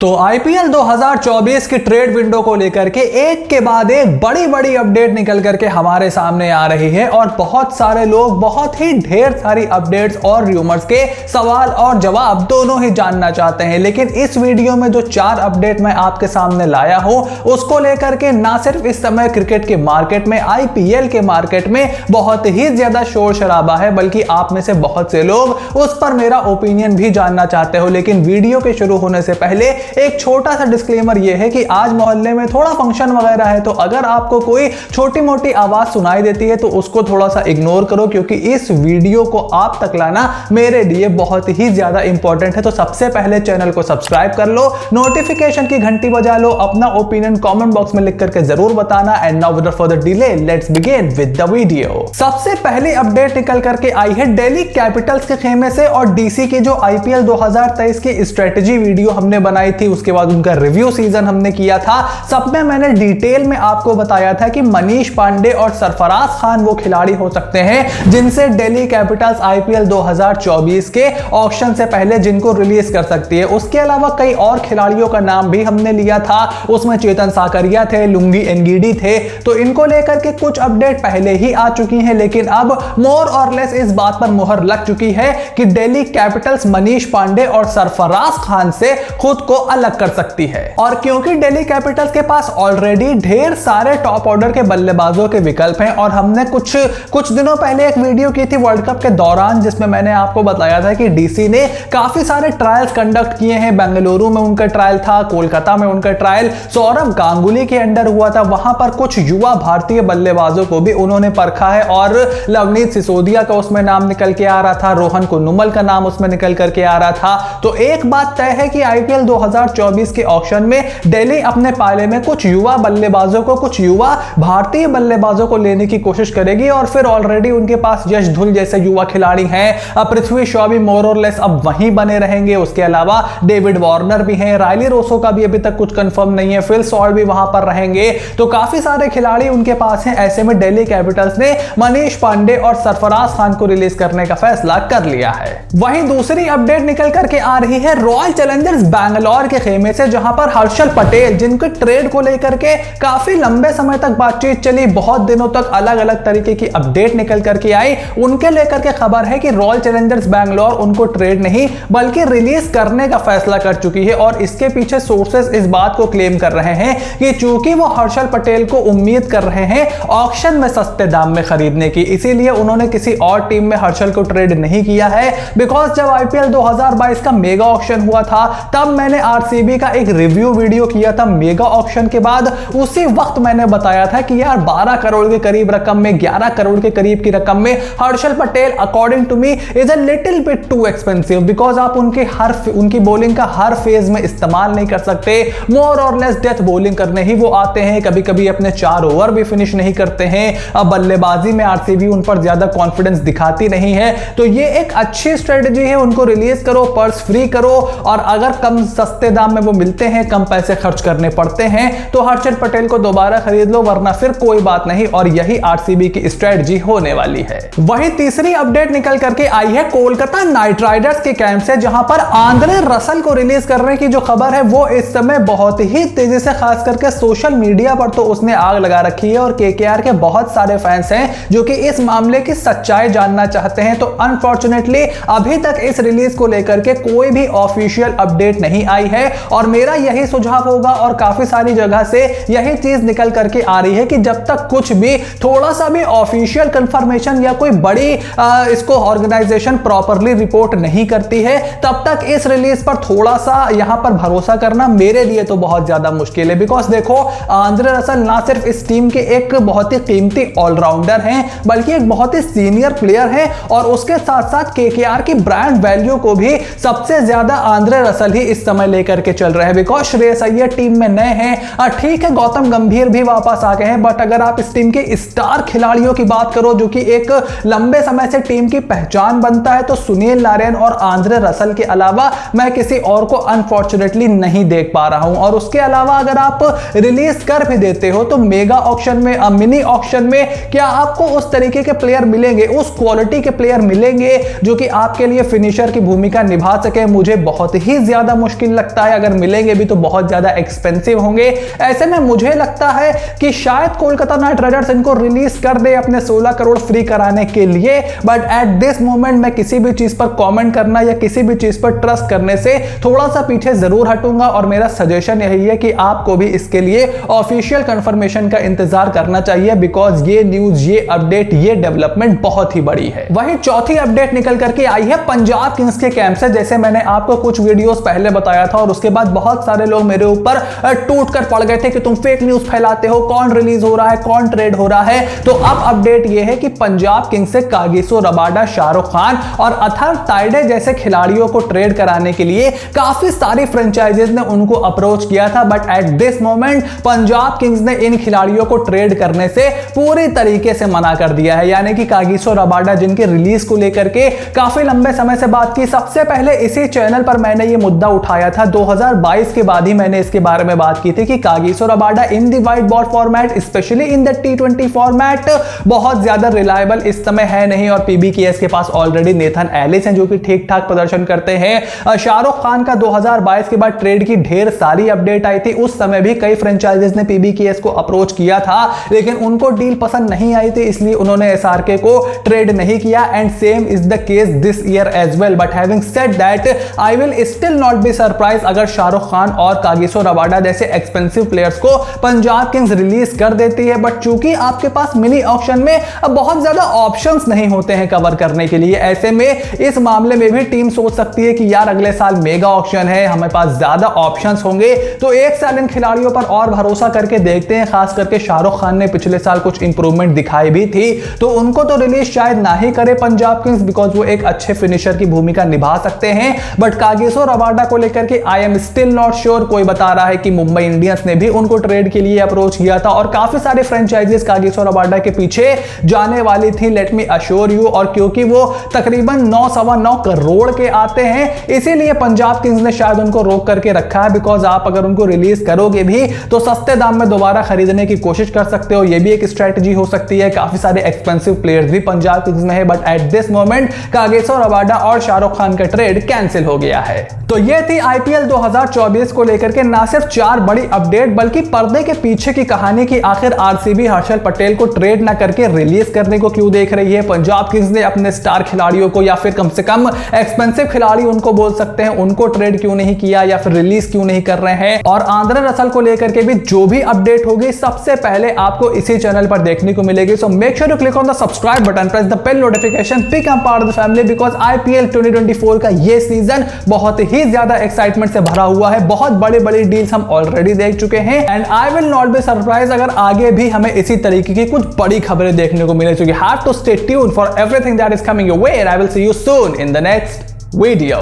तो आईपीएल 2024 की trade window को लेकर के एक के बाद एक बड़ी बड़ी अपडेट निकल करके हमारे सामने आ रही है और बहुत सारे लोग बहुत ही ढेर सारी अपडेट्स और रूमर्स के सवाल और जवाब दोनों ही जानना चाहते हैं। लेकिन इस वीडियो में जो 4 अपडेट मैं आपके सामने लाया हूं उसको लेकर के ना सिर्फ इस समय क्रिकेट के मार्केट में, आईपीएल के मार्केट में बहुत ही ज्यादा शोर शराबा है, बल्कि आप में से बहुत से लोग उस पर मेरा ओपिनियन भी जानना चाहते हो। लेकिन वीडियो के शुरू होने से पहले एक छोटा सा डिस्क्लेमर यह है कि आज मोहल्ले में थोड़ा फंक्शन वगैरह है, तो अगर आपको कोई छोटी मोटी आवाज सुनाई देती है तो उसको थोड़ा सा इग्नोर करो, क्योंकि इस वीडियो को आप तक लाना मेरे लिए बहुत ही ज्यादा इंपॉर्टेंट है। तो सबसे पहले चैनल को सब्सक्राइब कर लो, नोटिफिकेशन की घंटी बजा लो, अपना ओपिनियन कमेंट बॉक्स में लिख करके जरूर बताना। And now without further delay let's begin with the video. सबसे पहली अपडेट निकल करके आई है दिल्ली कैपिटल्स के खेमे से और डीसी की जो आईपीएल 2023 की स्ट्रेटेजी वीडियो हमने बनाई थी, उसके बाद उनका रिव्यू सीजन हमने किया था। सब में मैंने डिटेल में आपको बताया था कि मनीष पांडे और सरफराज खान वो खिलाड़ी हो सकते हैं जिनसे दिल्ली कैपिटल्स आईपीएल 2024 के ऑक्शन से पहले जिनको रिलीज कर सकती है। उसके अलावा कई और खिलाड़ियों का नाम भी हमने लिया था, उसमें चेतन साकरिया थे, लुंगी एनगीडी थे। तो इनको लेकर के कुछ अपडेट पहले ही आ चुकी हैं, लेकिन अब मोर और लेस इस बात पर मुहर लग चुकी है कि दिल्ली कैपिटल्स मनीष पांडे और सरफराज खान से खुद को अलग कर सकती है। और क्योंकि दिल्ली कैपिटल्स के पास ऑलरेडी ढेर सारे टॉप ऑर्डर के बल्लेबाजों के विकल्प हैं, और हमने कुछ दिनों पहले एक वीडियो की थी वर्ल्ड कप के दौरान जिसमें मैंने आपको बताया था कि डीसी ने काफी सारे ट्रायल्स कंडक्ट किए हैं। बेंगलुरु में उनका ट्रायल था, कोलकाता में उनका ट्रायल सौरव गांगुली के अंडर हुआ था। वहां पर कुछ युवा भारतीय बल्लेबाजों को भी उन्होंने परखा है और लवनीत सिसोदिया का उसमें नाम निकल के आ रहा था, रोहन कुन्नुमल का नाम उसमें निकल करके आ रहा था। तो एक बात तय है कि आईपीएल 2024 के ऑक्शन में दिल्ली अपने पाले में कुछ युवा बल्लेबाजों को, कुछ युवा भारतीय बल्लेबाजों को लेने की कोशिश करेगी। और फिर ऑलरेडी उनके पास यश धुल जैसे युवा खिलाड़ी हैं, पृथ्वी शॉ भी मोर और लेस अब वहीं बने रहेंगे। उसके अलावा डेविड वार्नर भी हैं, रायली रोसो का भी अभी तक कुछ कंफर्म नहीं है, फिल सॉल्ट भी वहां पर रहेंगे। तो काफी सारे खिलाड़ी उनके पास हैं। ऐसे में दिल्ली कैपिटल्स ने मनीष पांडे और सरफराज खान को रिलीज करने का फैसला कर लिया है। वहीं दूसरी अपडेट निकल करके आ रही है रॉयल चैलेंजर्स बैंगलोर के खेमे से, जहां पर हर्षल पटेल जिनके ट्रेड को लेकर के काफी लंबे समय तक बातचीत चली, बहुत दिनों तक अलग अलग तरीके की अपडेट निकल करके आई, उनके लेकर के खबर है कि रॉयल चैलेंजर्स बैंगलोर उनको ट्रेड नहीं बल्कि रिलीज करने का फैसला कर चुकी है। और इसके पीछे सोर्सेस इस बात को क्लेम कर रहे हैं कि चूंकि वो हर्षल पटेल को उम्मीद कर रहे हैं ऑक्शन में सस्ते दाम में खरीदने की, इसीलिए उन्होंने किसी और टीम में हर्षल को ट्रेड नहीं किया है। बिकॉज जब आईपीएल 2022 का मेगा ऑक्शन हुआ था तब मैंने आरसीबी का एक रिव्यू वीडियो किया था मेगा ऑक्शन के बाद। उसी वक्त मैंने बताया था कि यार 12 करोड़ के करीब रकम में, 11 करोड़ के करीब की रकम में Harshal Patel according to me is a little bit too expensive, because आप उनकी बॉलिंग का हर फेज में इस्तेमाल नहीं कर सकते। मोर और लेस डेथ बॉलिंग करने ही वो आते हैं, कभी कभी अपने 4 ओवर भी फिनिश नहीं करते हैं। अब बल्लेबाजी में आरसीबी उन पर ज्यादा कॉन्फिडेंस दिखाती नहीं है। तो ये एक अच्छी स्ट्रेटेजी है, उनको रिलीज करो, पर्स फ्री करो, और अगर कम सस्ते दाम में वो मिलते हैं, कम पैसे खर्च करने पड़ते हैं, तो हर्षल पटेल को दोबारा खरीद लो, वरना फिर कोई बात नहीं। और यही आरसीबी की स्ट्रेटजी होने वाली है। वहीं तीसरी अपडेट निकल करके आई है कोलकाता नाइट राइडर्स के कैंप से, जहां पर आंद्रे रसल को रिलीज करने की जो खबर है वो इस समय बहुत ही तेजी से, खास करके सोशल मीडिया पर तो उसने आग लगा रखी है। और केकेआर के बहुत सारे फैंस हैं जो कि इस मामले की सच्चाई जानना चाहते हैं। तो अनफॉर्चुनेटली अभी तक इस रिलीज को लेकर के कोई भी ऑफिशियल अपडेट नहीं आई है, और मेरा यही सुझाव होगा और काफी सारी जगह से यही चीज निकल करके आ रही है कि जब तक कुछ भी थोड़ा सा भी ऑफिशियल कंफर्मेशन या कोई बड़ी इसको ऑर्गेनाइजेशन प्रॉपरली रिपोर्ट नहीं करती है, तब तक इस रिलीज पर थोड़ा सा यहां पर भरोसा करना मेरे लिए तो बहुत ज्यादा मुश्किल है। बिकॉज देखो, आंद्रे रसल ना सिर्फ इस टीम के एक बहुत ही कीमती ऑलराउंडर हैं, बल्कि एक बहुत ही सीनियर प्लेयर हैं, और उसके साथ साथ केकेआर की ब्रांड वैल्यू को भी सबसे ज्यादा आंद्रे रसल ही इस समय लेकर के चल रहे हैं। बिकॉज श्रेयस अय्यर टीम में नए हैं, ठीक है गौतम गंभीर भी वापस आ गए हैं, बट अगर आप इस टीम के स्टार खिलाड़ियों की बात करो जो कि एक लंबे समय से टीम की पहचान बनता है, तो सुनील नारायण और आंद्रे रसल के अलावा मैं किसी और को अनफॉर्चुनेटली नहीं देख पा रहा हूं। और उसके अलावा अगर आप रिलीज कर भी देते हो तो मेगा ऑक्शन में, मिनी ऑक्शन में क्या आपको उस तरीके के प्लेयर मिलेंगे, उस क्वालिटी के प्लेयर मिलेंगे जो कि आपके लिए फिनिशर की भूमिका निभा सके? मुझे बहुत ही ज्यादा मुश्किल लगता सकता है, अगर मिलेंगे भी तो बहुत ज्यादा एक्सपेंसिव होंगे। ऐसे में मुझे लगता है कि शायद कोलकाता नाइट राइडर्स इनको रिलीज कर दे अपने 16 करोड़ फ्री कराने के लिए, बट एट दिस मोमेंट मैं किसी भी चीज पर कमेंट करना या किसी भी चीज पर ट्रस्ट करने से थोड़ा सा पीछे जरूर हटूंगा। और मेरा सजेशन यही है कि आपको भी इसके लिए ऑफिशियल कंफर्मेशन का इंतजार करना चाहिए, बिकॉज ये न्यूज, ये अपडेट, ये डेवलपमेंट बहुत ही बड़ी है। वही चौथी अपडेट निकल करके आई है पंजाब किंग्स के कैंप से। जैसे मैंने आपको कुछ वीडियोस पहले बताया था और उसके बाद बहुत सारे लोग मेरे ऊपर टूट कर पड़ गए थे कि तुम फेक न्यूज फैलाते हो, कौन रिलीज हो रहा है, कौन ट्रेड हो रहा है। तो अब अपडेट यह है कि पंजाब किंग्स से कागिसो रबाडा, शाहरुख खान और अथर ताइडे जैसे खिलाड़ियों को ट्रेड कराने के लिए काफी सारी फ्रेंचाइजीज ने उनको अप्रोच किया था, but at this moment Punjab Kings ने इन खिलाड़ियों को ट्रेड करने से पूरी तरीके से मना कर दिया है। यानी कि कागिसो रबाडा जिनके रिलीज को लेकर के काफी लंबे समय से बात की, सबसे पहले इसी चैनल पर मैंने ये मुद्दा उठाया था 2022 के बाद ही मैंने इसके बारे में बात की थी कि Kagiso Rabada in the white ball format, specially in the T20 format बहुत ज्यादा रिलायबल इस समय है नहीं। और पीबीकेएस के पास ऑलरेडी नेथन एलिस हैं जो कि ठीक ठाक प्रदर्शन करते हैं। शाहरुख खान का 2022 के बाद ट्रेड की ढेर सारी अपडेट आई थी, उस समय भी कई फ्रेंचाइजीज ने पीबीकेएस को अप्रोच किया था, लेकिन उनको डील पसंद नहीं आई थी, इसलिए उन्होंने एसआरके को ट्रेड नहीं किया। And same is the case this year as well. But having said that, I will still not be surprise अगर शाहरुख खान और कागिसो रबाडा जैसे एक्सपेंसिव प्लेयर्स को पंजाब किंग्स रिलीज कर देती है। बट चूंकि आपके पास मिनी ऑक्शन में अब बहुत ज्यादा ऑप्शंस नहीं होते हैं कवर करने के लिए, ऐसे में इस मामले में भी टीम सोच सकती है कि यार अगले साल मेगा ऑक्शन है, हमारे पास ज्यादा ऑप्शंस होंगे, तो एक साल इन खिलाड़ियों पर और भरोसा करके देखते हैं। खास करके शाहरुख खान ने पिछले साल कुछ इंप्रूवमेंट दिखाई भी थी, तो उनको तो रिलीज शायद ना ही करे पंजाब किंग्स, बिकॉज वो एक अच्छे फिनिशर की भूमिका निभा सकते हैं। बट कागिसो रबाडा को लेकर के I am still not sure. कोई बता रहा है कि मुंबई इंडियंस ने भी उनको ट्रेड के लिए अप्रोच किया था और काफी सारे फ्रेंचाइजीज कागिसो रबाडा के पीछे जाने वाली थी, लेट मी अश्योर यू। और क्योंकि वो तकरीबन 9-9.25 करोड़ के आते हैं, इसीलिए पंजाब किंग्स ने शायद उनको रोक करके रखा है, बिकॉज आप अगर उनको रिलीज करोगे भी तो सस्ते दाम में दोबारा खरीदने की कोशिश कर सकते हो, ये भी एक स्ट्रेटजी हो सकती है। काफी सारे एक्सपेंसिव प्लेयर्स भी पंजाब किंग्स में है, but at this moment Kagiso Rabada और शाहरुख खान का ट्रेड कैंसिल हो गया है। तो ये थी आईपीएल 2024 को लेकर के ना सिर्फ 4 बड़ी अपडेट, बल्कि पर्दे के पीछे की कहानी की आखिर आरसीबी हर्षल पटेल को ट्रेड ना करके रिलीज करने को क्यों देख रही है। पंजाब किंग्स ने अपने स्टार खिलाड़ियों को या फिर कम से कम एक्सपेंसिव खिलाड़ी उनको बोल सकते हैं, उनको ट्रेड क्यों नहीं किया या फिर रिलीज क्यों नहीं कर रहे हैं। और आंद्रे रसल को लेकर के भी जो भी अपडेट होगी सबसे पहले आपको इसी चैनल पर देखने को मिलेगी। So make sure to click on the subscribe button, press the bell notification, become part of the family, because IPL 2024 का ये सीजन बहुत ही ज्यादा एक्साइटमेंट से भरा हुआ है। बहुत बड़ी बड़ी डील्स हम ऑलरेडी देख चुके हैं and I will not be surprise अगर आगे भी हमें इसी तरीके की कुछ बड़ी खबरें देखने को मिले। So you have to stay tuned for everything that is coming your way and I will see you soon in the next video.